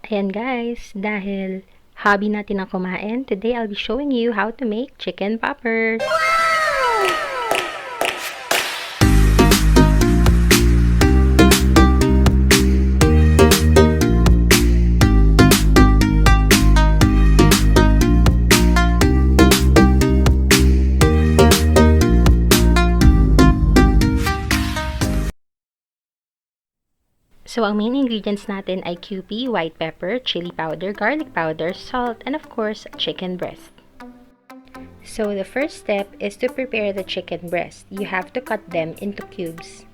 Ayan guys, dahil hobby natin ang kumain, today I'll be showing you how to make chicken poppers. So, ang main ingredients natin ay Kewpie, white pepper, chili powder, garlic powder, salt, and of course, chicken breast. So, the first step is to prepare the chicken breast. You have to cut them into cubes.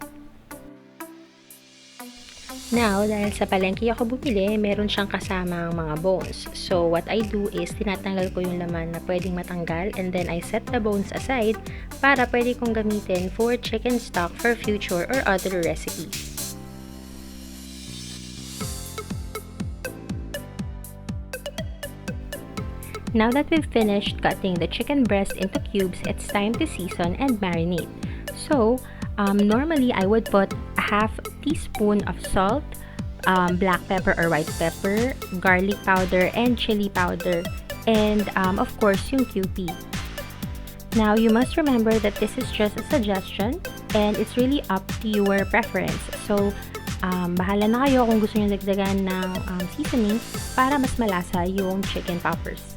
Now, dahil sa palengke ako bumili, meron siyang kasamang mga bones. So, what I do is, tinatanggal ko yung laman na pwedeng matanggal and then I set the bones aside para pwede kong gamitin for chicken stock for future or other recipes. Now that we've finished cutting the chicken breast into cubes, it's time to season and marinate. So, normally I would put a half teaspoon of salt, black pepper or white pepper, garlic powder, and chili powder, and of course yung Kewpie. Now, you must remember that this is just a suggestion and it's really up to your preference. So, bahala na kayo kung gusto nyo dagdagan ng seasoning para mas malasa yung chicken poppers.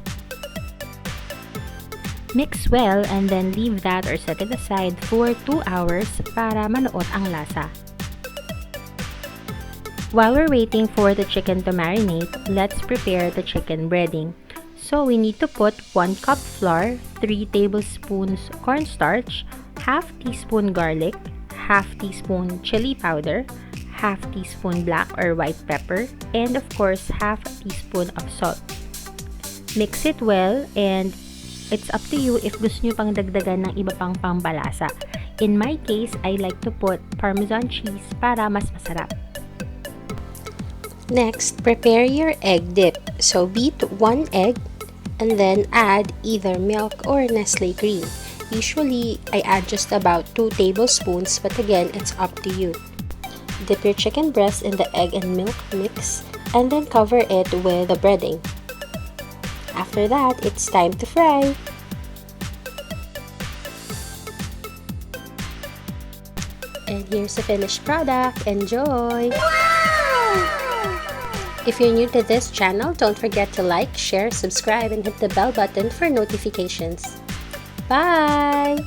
Mix well and then leave that or set it aside for 2 hours para manuot ang lasa. While we're waiting for the chicken to marinate, let's prepare the chicken breading. So we need to put 1 cup flour, 3 tablespoons cornstarch, half teaspoon garlic, half teaspoon chili powder, half teaspoon black or white pepper, and of course half teaspoon of salt. Mix it well and it's up to you if gusto nyo pang dagdagan ng iba pang pampalasa. In my case, I like to put Parmesan cheese para mas masarap. Next, prepare your egg dip. So, beat 1 egg and then add either milk or Nestlé cream. Usually, I add just about 2 tablespoons, but again, it's up to you. Dip your chicken breast in the egg and milk mix and then cover it with the breading. After that, it's time to fry. And here's the finished product. Enjoy! Wow! If you're new to this channel, don't forget to like, share, subscribe, and hit the bell button for notifications. Bye!